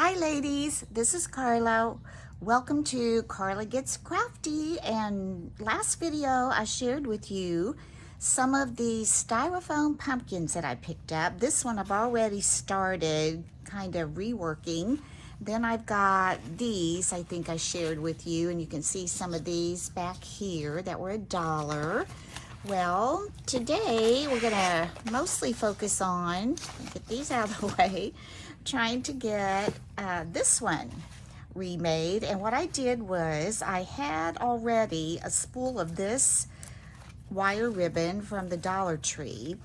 Hi ladies, this is Carla. Welcome to Carla Gets Crafty, and last video I shared with you some of the styrofoam pumpkins that I picked up. This one I've already started kind of reworking. Then I've got these I think I shared with you, and you can see some of these back here that were $1. Well, today we're gonna mostly focus on, get these out of the way, trying to get this one remade. And what I did was I had already a spool of this wire ribbon from the Dollar Tree.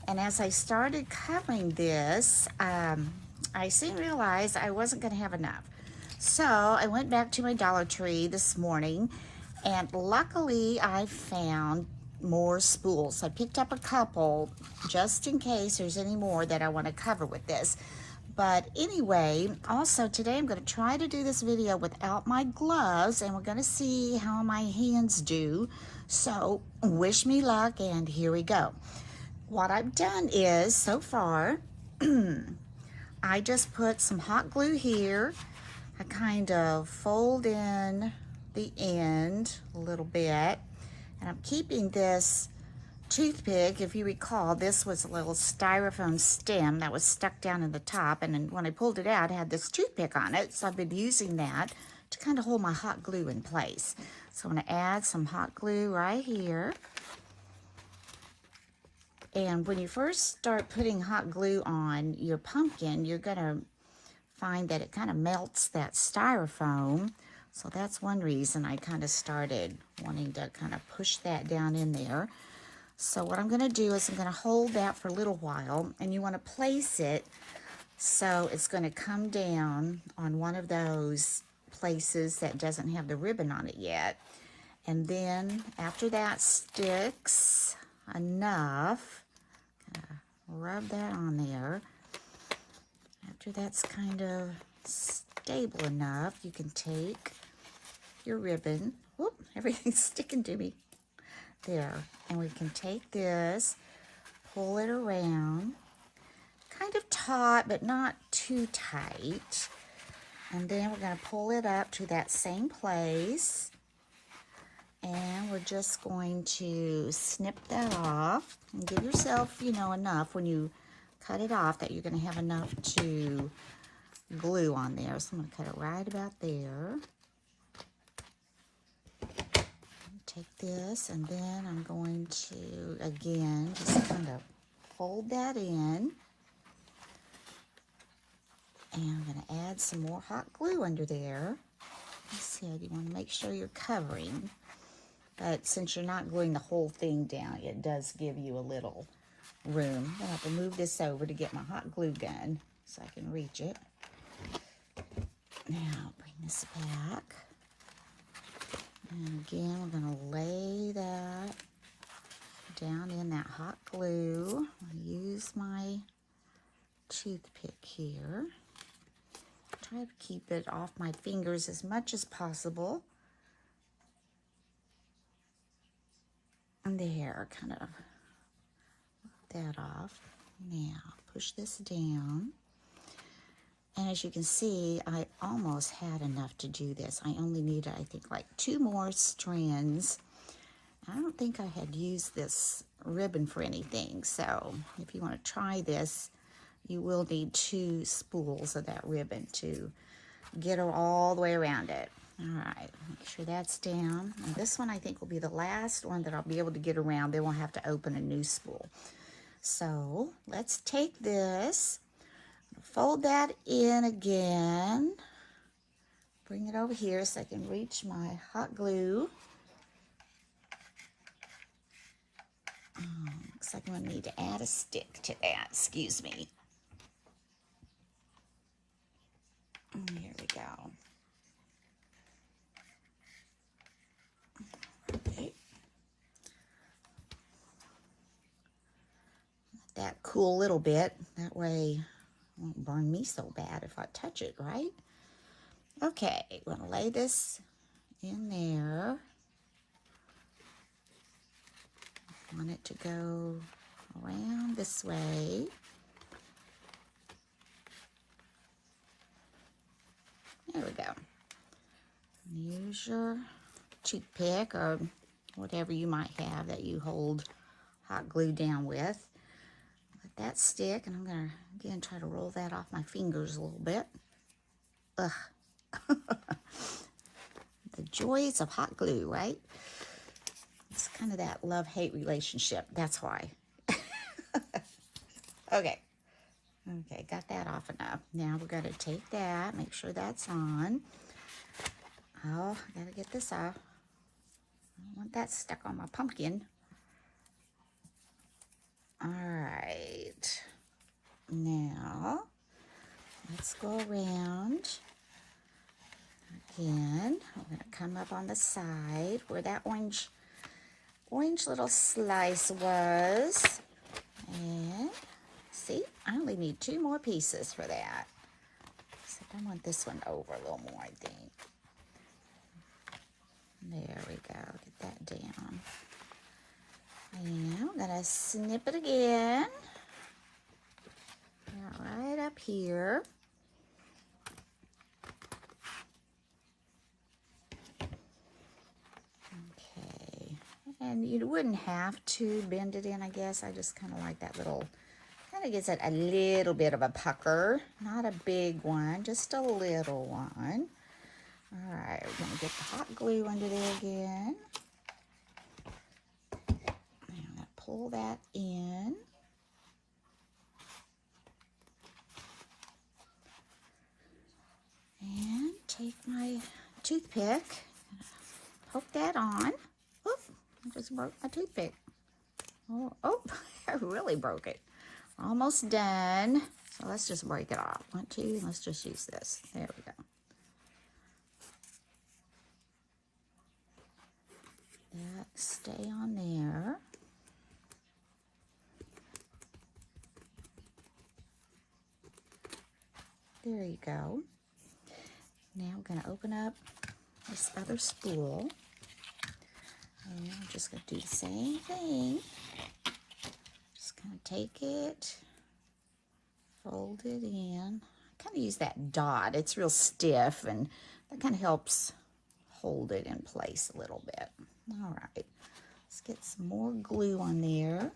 And as I started covering this, I soon realized I wasn't gonna have enough. So I went back to my Dollar Tree this morning, and luckily I found more spools. I picked up a couple just in case there's any more that I want to cover with this. But anyway, also today I'm going to try to do this video without my gloves, and we're going to see how my hands do. So wish me luck, and here we go. What I've done is, so far, I just put some hot glue here. I kind of fold in the end a little bit, and I'm keeping this toothpick. If you recall, this was a little styrofoam stem that was stuck down in the top, and then when I pulled it out, it had this toothpick on it, so I've been using that to kind of hold my hot glue in place. So I'm going to add some hot glue right here. And when you first start putting hot glue on your pumpkin, you're going to find that it kind of melts that styrofoam. So that's one reason I kind of started wanting to kind of push that down in there. So what I'm going to do is I'm going to hold that for a little while, and you want to place it so it's going to come down on one of those places that doesn't have the ribbon on it yet. And then after that sticks enough, rub that on there. After that's kind of stable enough, you can take your ribbon. Whoop, everything's sticking to me. There, and we can take this, pull it around, kind of taut, but not too tight. And then we're going to pull it up to that same place. And we're just going to snip that off. And give yourself, enough when you cut it off that you're going to have enough to glue on there. So I'm going to cut it right about there. Take this, and then I'm going to, again, just kind of fold that in. And I'm going to add some more hot glue under there. Like I said, you want to make sure you're covering. But since you're not gluing the whole thing down, it does give you a little room. I have to move this over to get my hot glue gun so I can reach it. Now, bring this back. And again, we're going to lay that down in that hot glue. I'll use my toothpick here. Try to keep it off my fingers as much as possible. And there, kind of that off. Now, push this down. And as you can see, I almost had enough to do this. I only needed, I think, like 2 more strands. I don't think I had used this ribbon for anything. So if you want to try this, you will need 2 spools of that ribbon to get her all the way around it. All right, make sure that's down. And this one I think will be the last one that I'll be able to get around. Then we'll have to open a new spool. So let's take this. Fold that in again. Bring it over here so I can reach my hot glue. Looks like I'm going to need to add a stick to that. Excuse me. Here we go. Okay. Let that cool a little bit. That way it won't burn me so bad if I touch it, right? Okay, we're going to lay this in there. I want it to go around this way. There's your toothpick or whatever you might have that you hold hot glue down with. Let that stick, and I'm going to, again, try to roll that off my fingers a little bit. Ugh. The joys of hot glue, right? It's kind of that love-hate relationship. That's why. Okay. Okay, got that off enough. Now we're going to take that, make sure that's on. Oh, I got to get this off. I don't want that stuck on my pumpkin. All right. Now, let's go around again. I'm going to come up on the side where that orange little slice was. And see, I only need 2 more pieces for that. Except I want this one over a little more, I think. There we go, get that down. And I'm gonna snip it again. Right up here. Okay, and you wouldn't have to bend it in, I guess. I just kind of like that little, kind of gives it a little bit of a pucker. Not a big one, just a little one. All right, we're gonna get the hot glue under there again. I'm gonna pull that in. And take my toothpick, poke that on. Oop, I just broke my toothpick. Oh, I really broke it. Almost done. So let's just break it off. 1, 2, let's just use this. There we go. That stay on there. There you go. Now we're going to open up this other spool. And I'm just going to do the same thing. Just kind of take it, fold it in. I kind of use that dot. It's real stiff, and that kind of helps hold it in place a little bit. All right, let's get some more glue on there.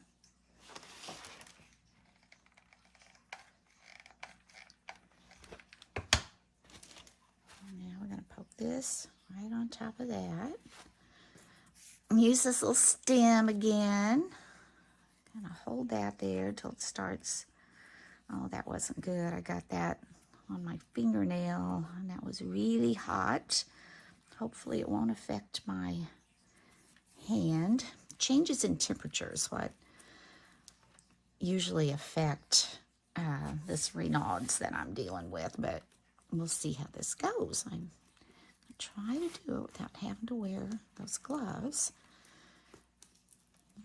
Now we're going to poke this right on top of that. Use this little stem again. Kind of hold that there till it starts. Oh, that wasn't good. I got that on my fingernail, and that was really hot. Hopefully it won't affect my hand. Changes in temperature is what usually affect this Raynaud's that I'm dealing with, but we'll see how this goes. I'm going to try to do it without having to wear those gloves.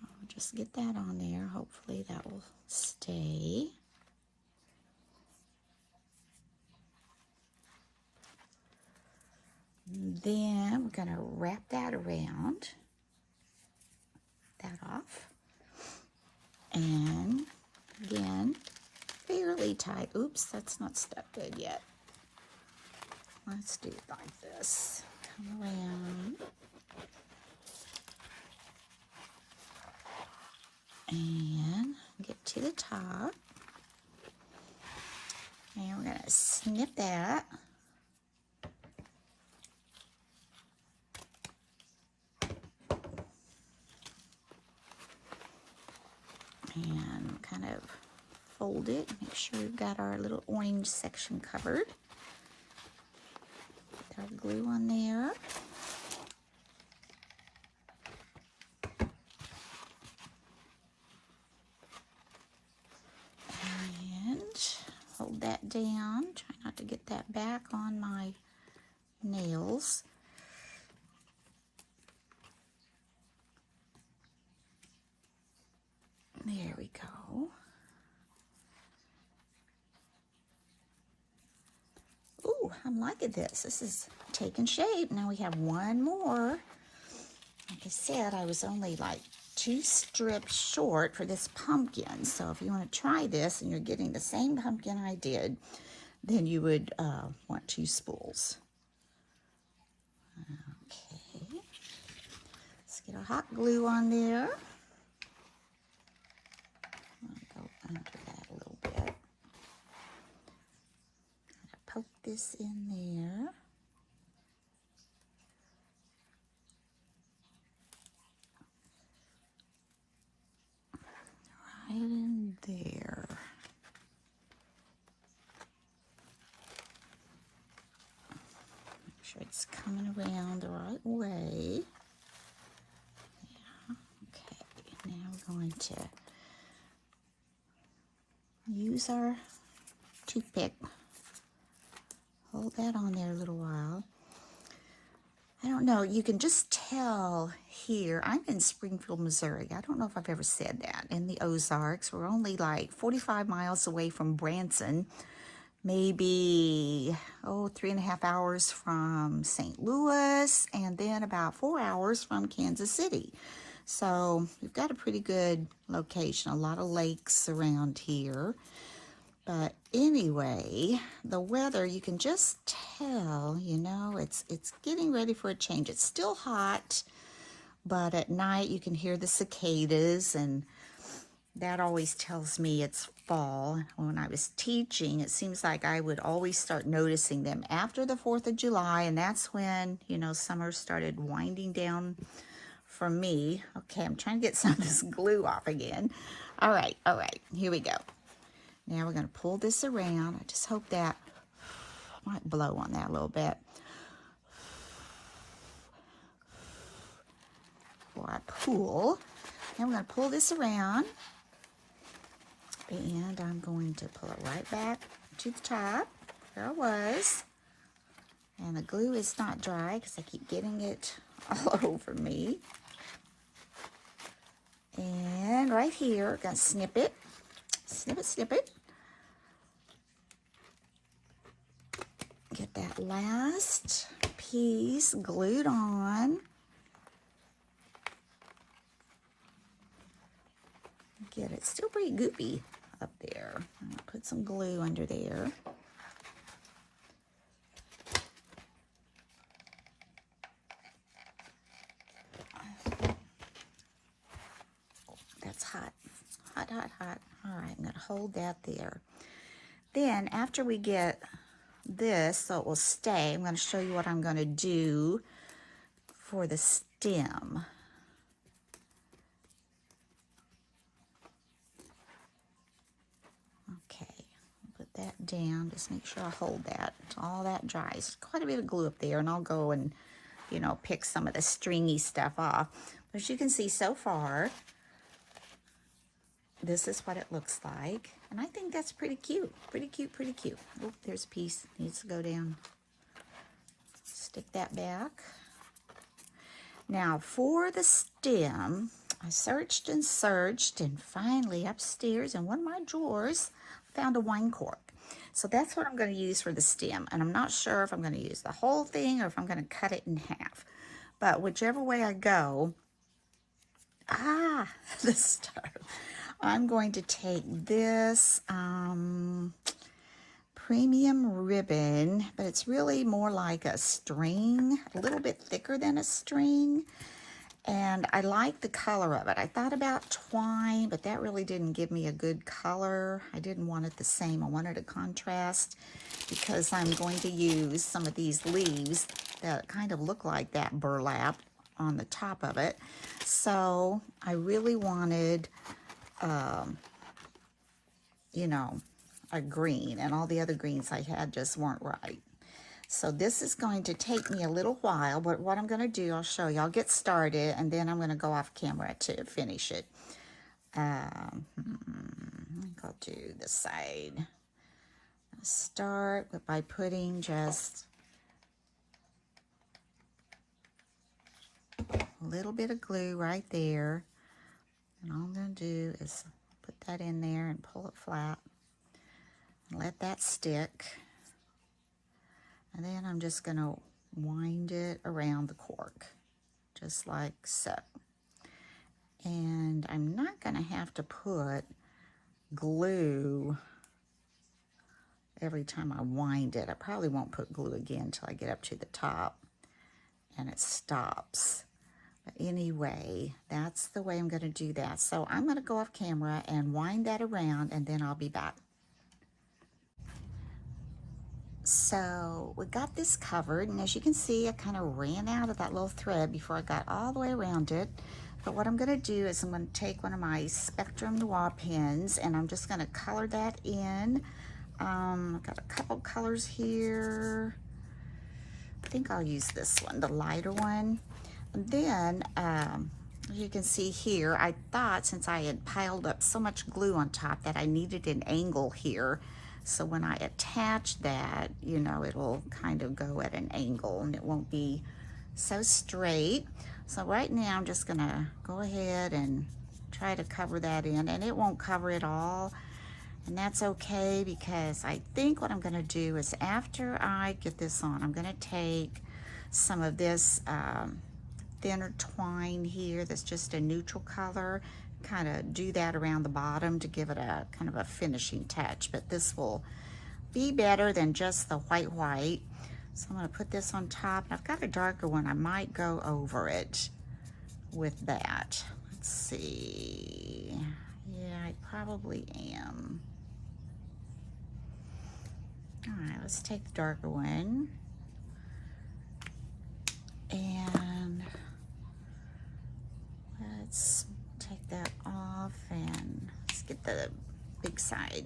I'll just get that on there. Hopefully that will stay. And then we're going to wrap that around. That off. And again, fairly tight. Oops, that's not stuck good yet. Let's do it like this. Come around. And get to the top. And we're going to snip that. And kind of fold it. Make sure we've got our little orange section covered. Put our glue on there. And hold that down. Try not to get that back on my nails. There we go. Ooh, I'm liking this. This is taking shape. Now we have one more. Like I said, I was only like 2 strips short for this pumpkin. So if you want to try this and you're getting the same pumpkin I did, then you would want 2 spools. get our hot glue on there. I'll go under that a little bit. Poke this in there. Right in there. Make sure it's coming around the right way. Yeah, okay. Now we're going to use our toothpick. Hold that on there a little while. I don't know, you can just tell here, I'm in Springfield, Missouri. I don't know if I've ever said that. In the Ozarks, we're only like 45 miles away from Branson, maybe, 3.5 hours from St. Louis, and then about 4 hours from Kansas City. So we've got a pretty good location, a lot of lakes around here. But anyway, the weather, you can just tell, you know, it's getting ready for a change. It's still hot, but at night you can hear the cicadas, and that always tells me it's fall. When I was teaching, it seems like I would always start noticing them after the 4th of July, and that's when, you know, summer started winding down for me. Okay, I'm trying to get some of this glue off again. All right, here we go. Now we're going to pull this around. I just hope that I might blow on that a little bit before I pull. Now we're going to pull this around, and I'm going to pull it right back to the top where I was. And the glue is not dry because I keep getting it all over me. And right here, we're going to snip it. Snip it, snip it. Get that last piece glued on. Get it still pretty goopy up there. I'm gonna put some glue under there. That's hot. Hot, hot, hot. All right, I'm gonna hold that there. Then after we get this so it will stay, I'm going to show you what I'm going to do for the stem. Okay, put that down. Just make sure I hold that until all that dries. Quite a bit of glue up there, and I'll go and, you know, pick some of the stringy stuff off. But as you can see so far, this is what it looks like. And I think that's pretty cute. Pretty cute, pretty cute. Oh, there's a piece. Needs to go down. Stick that back. Now, for the stem, I searched and searched, and finally upstairs in one of my drawers, I found a wine cork. So that's what I'm going to use for the stem. And I'm not sure if I'm going to use the whole thing or if I'm going to cut it in half. But whichever way I go, the star. I'm going to take this premium ribbon, but it's really more like a string, a little bit thicker than a string. And I like the color of it. I thought about twine, but that really didn't give me a good color. I didn't want it the same. I wanted a contrast because I'm going to use some of these leaves that kind of look like that burlap on the top of it. So I really wanted, you know, a green, and all the other greens I had just weren't right. So this is going to take me a little while, but what I'm going to do, I'll show you. I'll get started, and then I'm going to go off camera to finish it. I think I'll do this side. I'll start by putting just a little bit of glue right there. And all I'm going to do is put that in there and pull it flat. And let that stick. And then I'm just going to wind it around the cork, just like so. And I'm not going to have to put glue every time I wind it. I probably won't put glue again until I get up to the top and it stops. But anyway, that's the way I'm going to do that. So I'm going to go off camera and wind that around, and then I'll be back. So we got this covered, and as you can see, I kind of ran out of that little thread before I got all the way around it. But what I'm going to do is I'm going to take one of my Spectrum Noir pens, and I'm just going to color that in. I've got a couple colors here. I think I'll use this one, the lighter one. And then, as you can see here, I thought since I had piled up so much glue on top that I needed an angle here. So when I attach that, you know, it'll kind of go at an angle and it won't be so straight. So right now I'm just gonna go ahead and try to cover that in, and it won't cover it all. And that's okay, because I think what I'm gonna do is after I get this on, I'm gonna take some of this thinner twine here that's just a neutral color, kind of do that around the bottom to give it a kind of a finishing touch. But this will be better than just the white. So I'm going to put this on top. I've got a darker one. I might go over it with that. Let's see. Yeah, I probably am. All right, let's take the darker one. And let's take that off, and let's get the big side.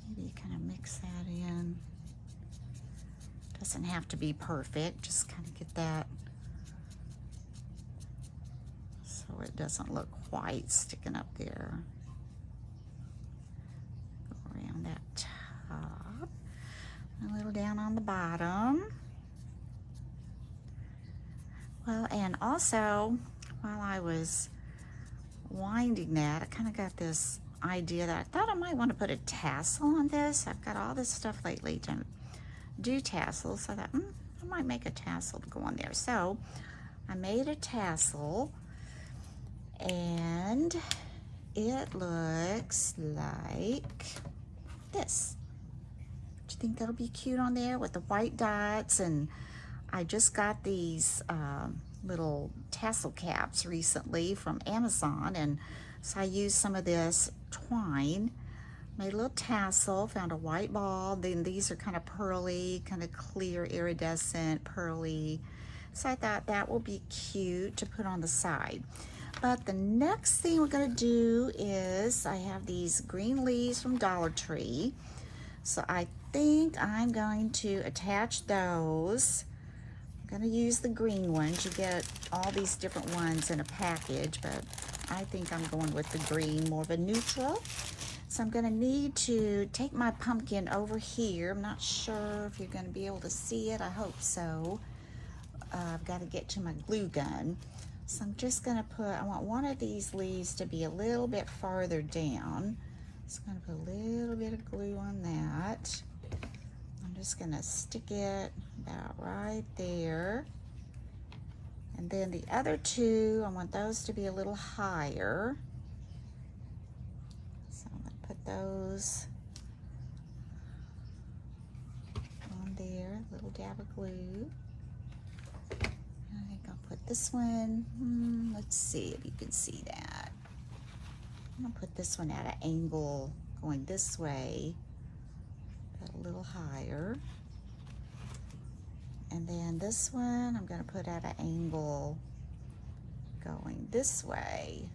Maybe kind of mix that in. Doesn't have to be perfect, just kind of get that so it doesn't look white sticking up there. Go around that top, a little down on the bottom. Well, and also, while I was winding that, I kind of got this idea that I thought I might want to put a tassel on this. I've got all this stuff lately to do tassels, so I thought, I might make a tassel to go on there. So I made a tassel, and it looks like this. Do you think that'll be cute on there with the white dots? And I just got these little tassel caps recently from Amazon, and so I used some of this twine, made a little tassel, found a white ball. Then these are kind of pearly, kind of clear, iridescent, pearly. So I thought that will be cute to put on the side. But the next thing we're going to do is, I have these green leaves from Dollar Tree. So I think I'm going to attach those. I'm going to use the green ones. You get all these different ones in a package, but I think I'm going with the green, more of a neutral. So I'm going to need to take my pumpkin over here. I'm not sure if you're going to be able to see it. I hope so. I've got to get to my glue gun. So I'm just going to put, I want one of these leaves to be a little bit farther down. So I'm going to put a little bit of glue on that. I'm just going to stick it about right there. And then the other two, I want those to be a little higher. So I'm going to put those on there, a little dab of glue. I think I'll put this one, let's see if you can see that. I'm going to put this one at an angle going this way, but a little higher. And then this one I'm going to put at an angle going this way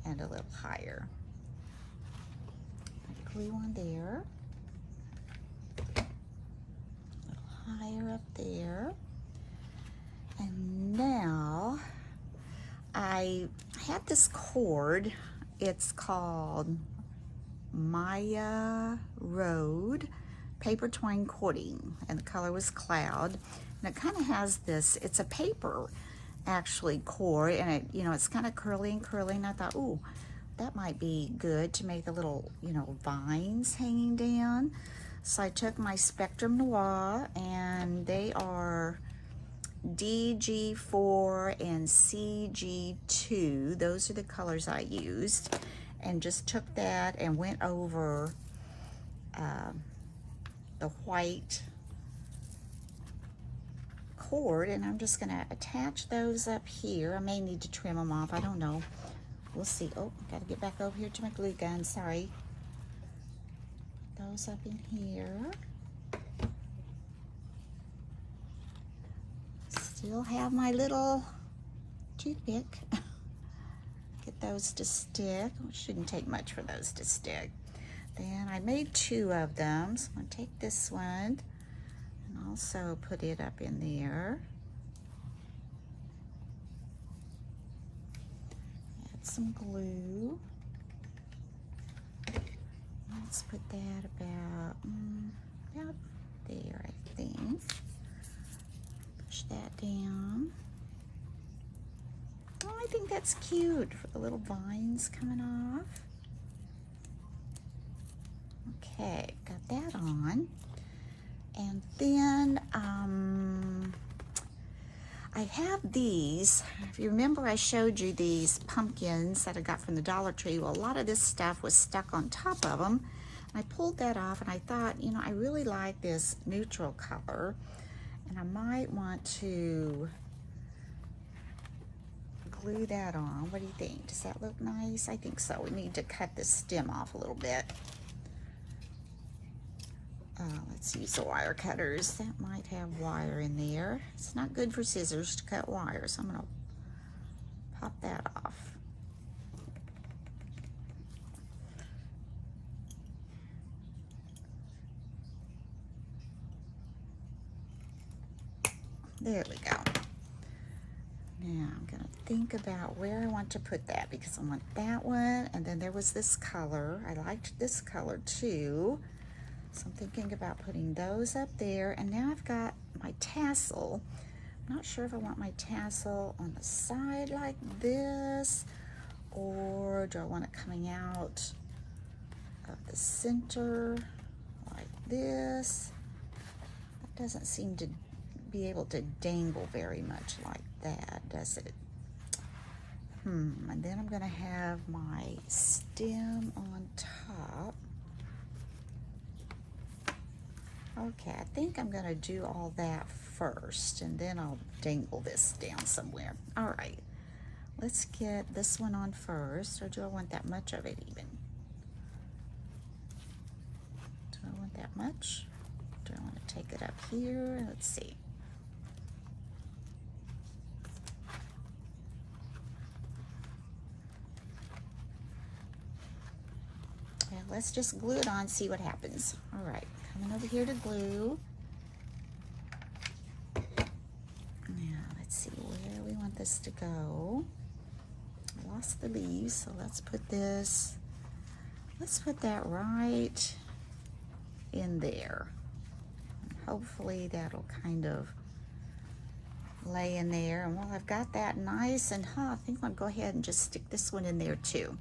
and a little higher. Put glue on there. A little higher up there. And now I have this cord. It's called Maya Road paper twine cording, and the color was Cloud. And it kind of has this, it's a paper actually cord, and it, you know, it's kind of curly and curly, and I thought, ooh, that might be good to make the little, you know, vines hanging down. So I took my Spectrum Noir, and they are DG4 and CG2. Those are the colors I used, and just took that and went over the white cord, and I'm just gonna attach those up here. I may need to trim them off, I don't know. We'll see. Oh, gotta get back over here to my glue gun, sorry. Put those up in here. Still have my little toothpick. Get those to stick. It shouldn't take much for those to stick. Then I made 2 of them, so I'm gonna take this one and also put it up in there. Add some glue. Let's put that about there, I think. Push that down. Oh, I think that's cute for the little vines coming off. Okay, got that on. And then I have these. If you remember, I showed you these pumpkins that I got from the Dollar Tree. Well, a lot of this stuff was stuck on top of them. I pulled that off and I thought, you know, I really like this neutral color. And I might want to glue that on. What do you think? Does that look nice? I think so. We need to cut the stem off a little bit. Let's use the wire cutters. That might have wire in there. It's not good for scissors to cut wire, so I'm going to pop that off. There we go. Now I'm going to think about where I want to put that, because I want that one, and then there was this color. I liked this color too. So I'm thinking about putting those up there, and now I've got my tassel. I'm not sure if I want my tassel on the side like this, or do I want it coming out of the center like this. That doesn't seem to be able to dangle very much like that, does it? And then I'm going to have my stem on top. Okay, I think I'm going to do all that first, and then I'll dangle this down somewhere. All right, let's get this one on first, or do I want that much of it even? Do I want that much? Do I want to take it up here? Let's see. Well, let's just glue it on, see what happens. All right, coming over here to glue. Now, let's see where we want this to go. I lost the leaves, so let's put this, let's put that right in there. And hopefully that'll kind of lay in there. And while I've got that nice and hot, I think I'll go ahead and just stick this one in there too.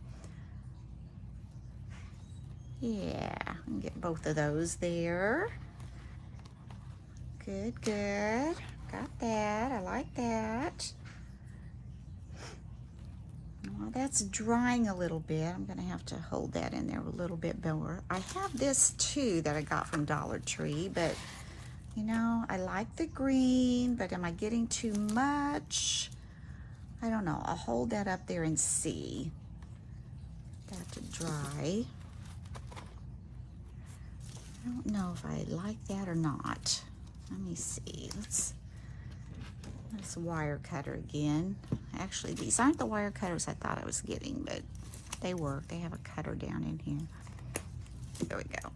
Yeah, and get both of those there. Good, good. Got that. I like that. Well, that's drying a little bit. I'm going to have to hold that in there a little bit more. I have this too that I got from Dollar Tree, but you know, I like the green, but am I getting too much? I don't know. I'll hold that up there and see. That to dry. I don't know if I like that or not. Let me see. Let's wire cutter again. Actually, these aren't the wire cutters I thought I was getting, but they work. They have a cutter down in here. There we go.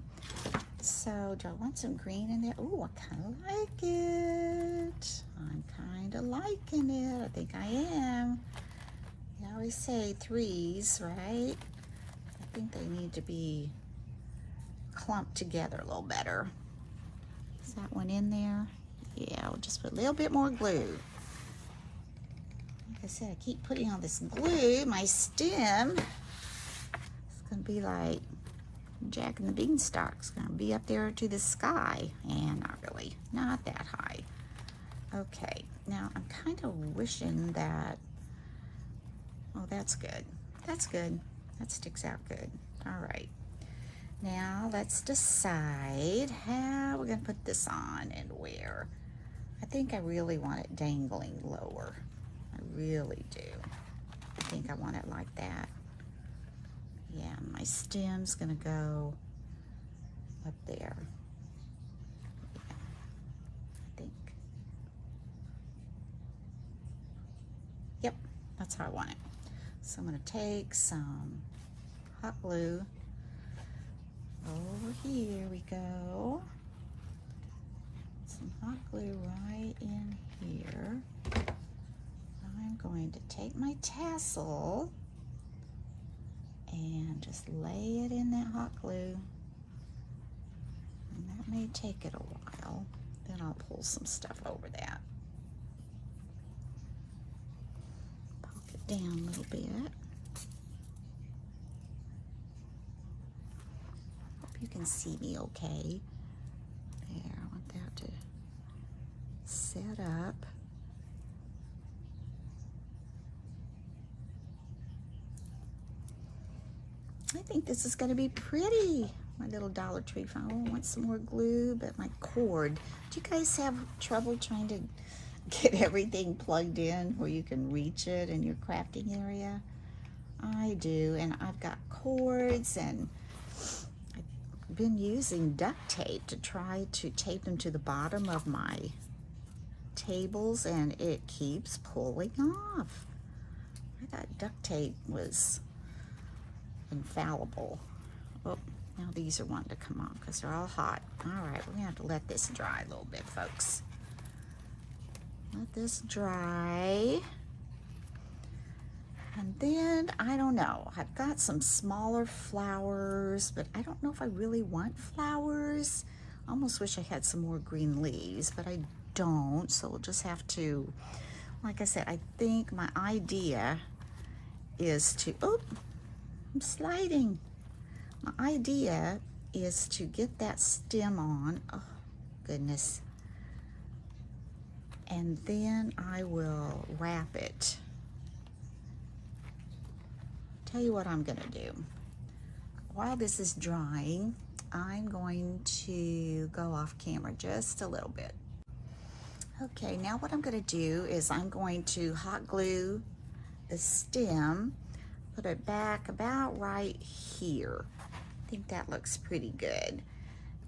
So, do I want some green in there? Oh, I kind of like it. I'm kind of liking it. I think I am. You always say threes, right? I think they need to be clumped together a little better. Is that one in there? Yeah, we'll just put a little bit more glue. Like I said, I keep putting on this glue. My stem is going to be like Jack and the Beanstalk. It's going to be up there to the sky. And not really. Not that high. Okay, now I'm kind of wishing that... Oh, that's good. That's good. That sticks out good. All right. Now let's decide how we're going to put this on and where. I think I really want it dangling lower. I really do. I think I want it like that. Yeah, my stem's gonna go up there. Yeah, I think. Yep, that's how I want it. So I'm gonna take some hot glue. Over here we go. Some hot glue right in here. I'm going to take my tassel and just lay it in that hot glue. And that may take it a while. Then I'll pull some stuff over that. Poke it down a little bit. Hope you can see me okay. There, I want that to set up. I think this is going to be pretty. My little Dollar Tree phone. I want some more glue, but my cord. Do you guys have trouble trying to get everything plugged in where you can reach it in your crafting area? I do, and I've got cords, and I've been using duct tape to try to tape them to the bottom of my tables, and it keeps pulling off. I thought duct tape was infallible. Oh, now these are wanting to come on because they're all hot. All right, we're gonna have to let this dry a little bit, folks. Let this dry. And then, I don't know, I've got some smaller flowers, but I don't know if I really want flowers. I almost wish I had some more green leaves, but I don't, so we'll just have to, like I said, I think my idea is to, oh, I'm sliding. My idea is to get that stem on. Oh, goodness. And then I will wrap it. Tell you what I'm gonna do. While this is drying, I'm going to go off camera just a little bit. Okay, now what I'm gonna do is I'm going to hot glue the stem, put it back about right here. I think that looks pretty good.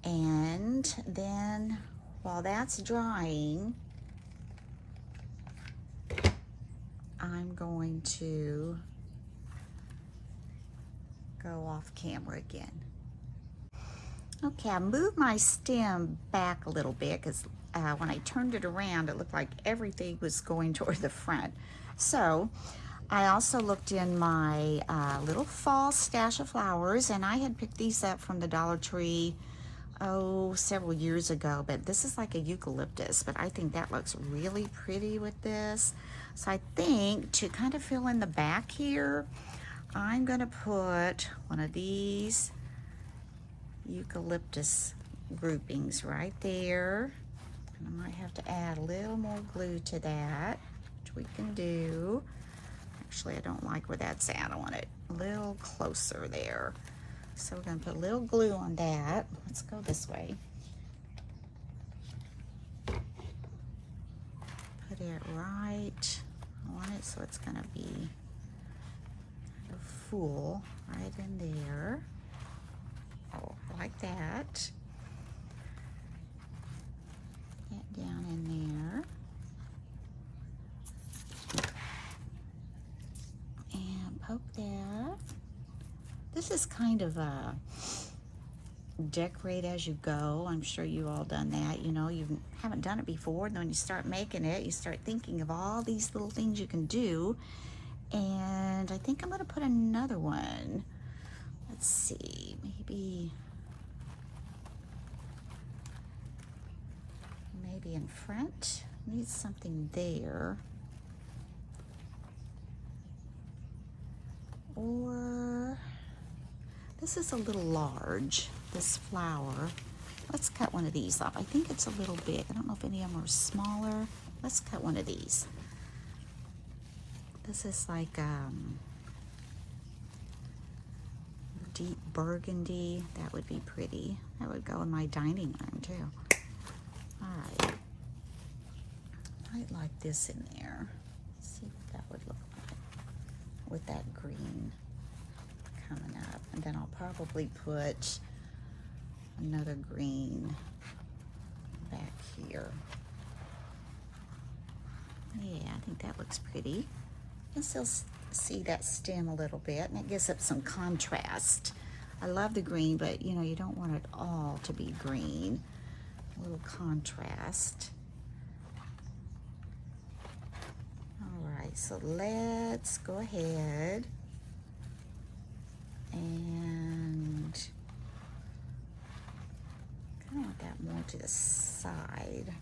And then while that's drying, I'm going to go off camera again. Okay, I moved my stem back a little bit because when I turned it around, it looked like everything was going toward the front. So I also looked in my little fall stash of flowers, and I had picked these up from the Dollar Tree, oh, several years ago, but this is like a eucalyptus, but I think that looks really pretty with this. So I think to kind of fill in the back here, I'm gonna put one of these eucalyptus groupings right there. And I might have to add a little more glue to that, which we can do. Actually, I don't like where that's at. I want it a little closer there. So we're gonna put a little glue on that. Let's go this way. Put it right on it so it's gonna be full right in there. Oh, like that. Get down in there. And poke that. This is kind of a decorate as you go. I'm sure you all done that. You know, you haven't done it before, and when you start making it, you start thinking of all these little things you can do. And I think I'm gonna put another one. Let's see, maybe in front. Need something there. Or this is a little large, this flower. Let's cut one of these off. I think it's a little big. I don't know if any of them are smaller. Let's cut one of these. This is like deep burgundy. That would be pretty. That would go in my dining room too. All right. might like this in there. Let's see what that would look like with that green coming up. And then I'll probably put another green back here. Yeah, I think that looks pretty. You can still see that stem a little bit, and it gives it some contrast. I love the green, but you know, you don't want it all to be green. A little contrast. All right, so let's go ahead and kind of want that more to the side.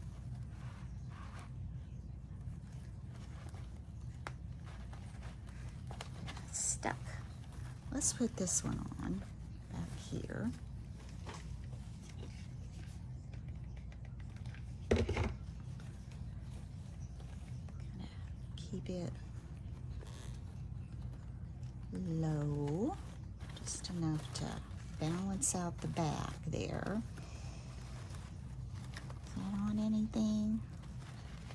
It's stuck. Let's put this one on back here. Keep it low, just enough to balance out the back there. Is that on anything?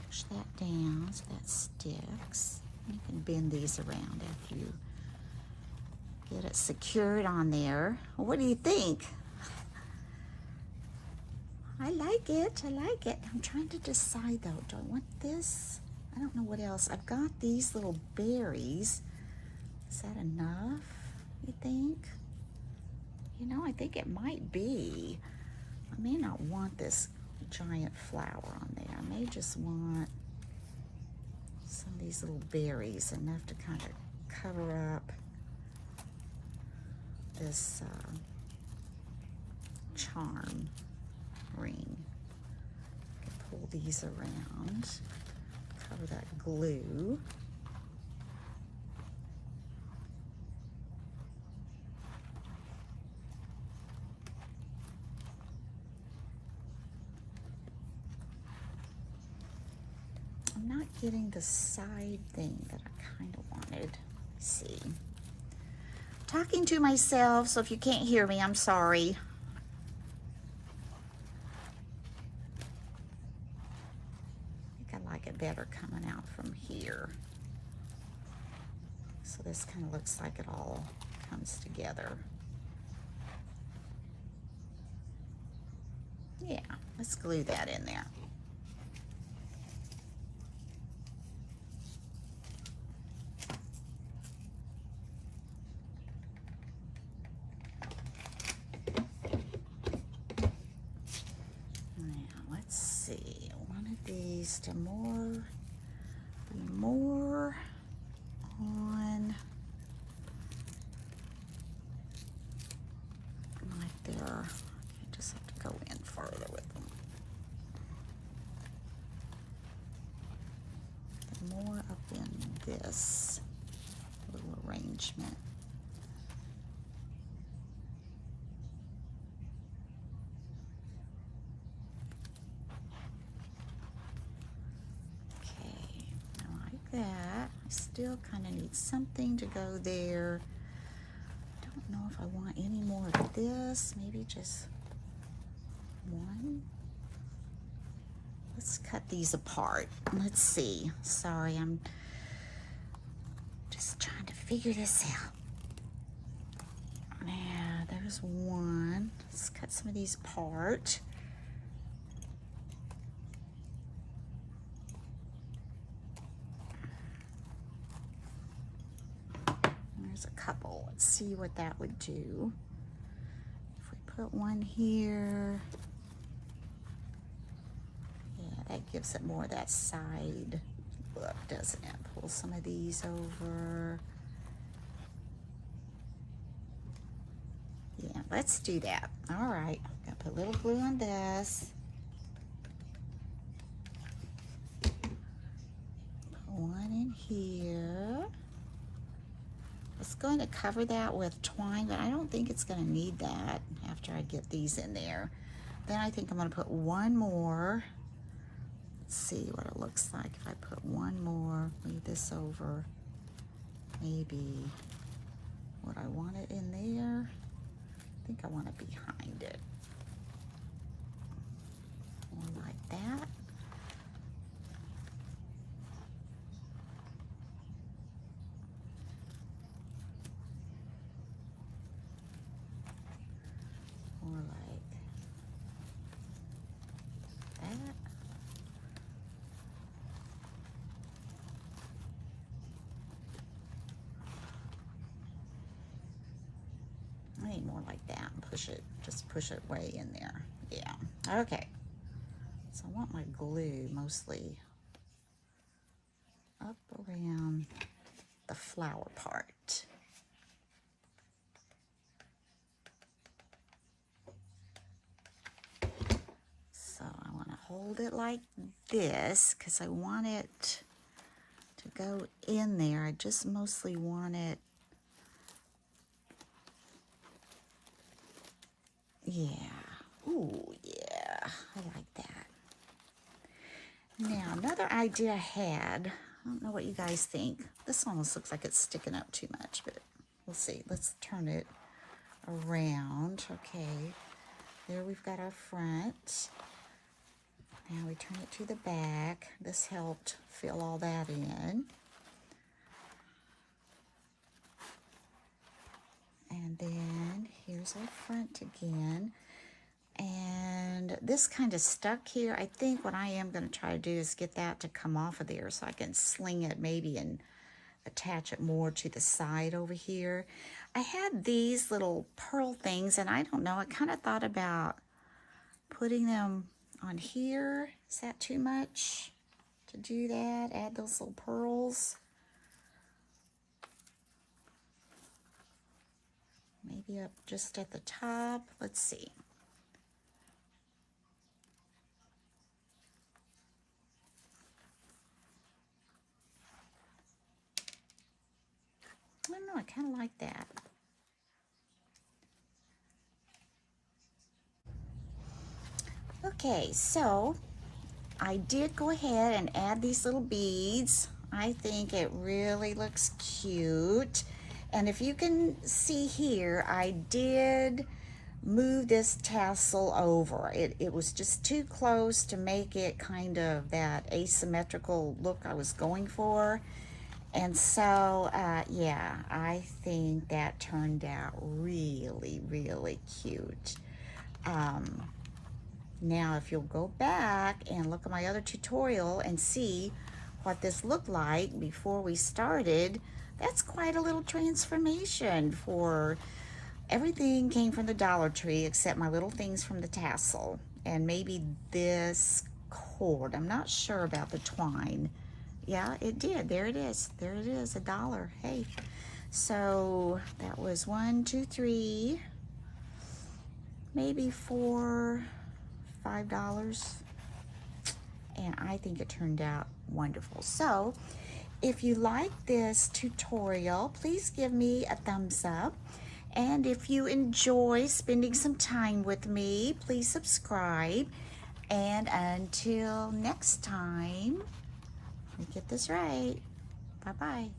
Push that down so that sticks. You can bend these around after you get it secured on there. Well, what do you think? I like it. I like it. I'm trying to decide though. Do I want this? I don't know what else. I've got these little berries. Is that enough, you think? You know, I think it might be. I may not want this giant flower on there. I may just want some of these little berries, enough to kind of cover up this charm ring. I can pull these around, cover that glue. I'm not getting the side thing that I kind of wanted. Let's see. Talking to myself, so if you can't hear me, I'm sorry. I think I like it better coming out from here. So this kind of looks like it all comes together. Yeah, let's glue that in there. To be more on like there. You just have to go in further with them. More up in this little arrangement. That. I still kind of need something to go there. I don't know if I want any more of this. Maybe just one. Let's cut these apart. Let's see. Sorry, I'm just trying to figure this out. Yeah, there's one. Let's cut some of these apart. A couple. Let's see what that would do. If we put one here, yeah, that gives it more of that side look, doesn't it? Pull some of these over. Yeah, let's do that. All right, gotta put a little glue on this. Put one in here. It's going to cover that with twine, but I don't think it's going to need that after I get these in there. Then I think I'm going to put one more. Let's see what it looks like if I put one more, leave this over. Maybe what I want it in there. I think I want it behind it. More like that. more like that. I need more like that. Push it, just push it way in there. Yeah, okay. So I want my glue mostly up around the flower part. So I want to hold it like this because I want it to go in there. I just mostly want it, yeah. Ooh, yeah, I like that. Now, another idea I had, I don't know what you guys think. This almost looks like it's sticking up too much, but we'll see. Let's turn it around. Okay, there we've got our front. Now we turn it to the back. This helped fill all that in. And then here's our front again. And this kind of stuck here. I think what I am going to try to do is get that to come off of there so I can sling it maybe and attach it more to the side over here. I had these little pearl things, and I don't know, I kind of thought about putting them on here. Is that too much to do that? Add those little pearls. Maybe up just at the top. Let's see. I don't know, I kind of like that. Okay, so I did go ahead and add these little beads. I think it really looks cute. And if you can see here, I did move this tassel over. It was just too close to make it kind of that asymmetrical look I was going for. And so, yeah, I think that turned out really, really cute. Now, if you'll go back and look at my other tutorial and see what this looked like before we started, that's quite a little transformation. For everything came from the Dollar Tree except my little things from the tassel and maybe this cord. I'm not sure about the twine. Yeah, it did. There it is. There it is, $1. Hey, so that was 1, 2, 3, maybe 4, $5, and I think it turned out wonderful. So if you like this tutorial, please give me a thumbs up, and if you enjoy spending some time with me, please subscribe. And until next time, let me get this right. Bye-bye.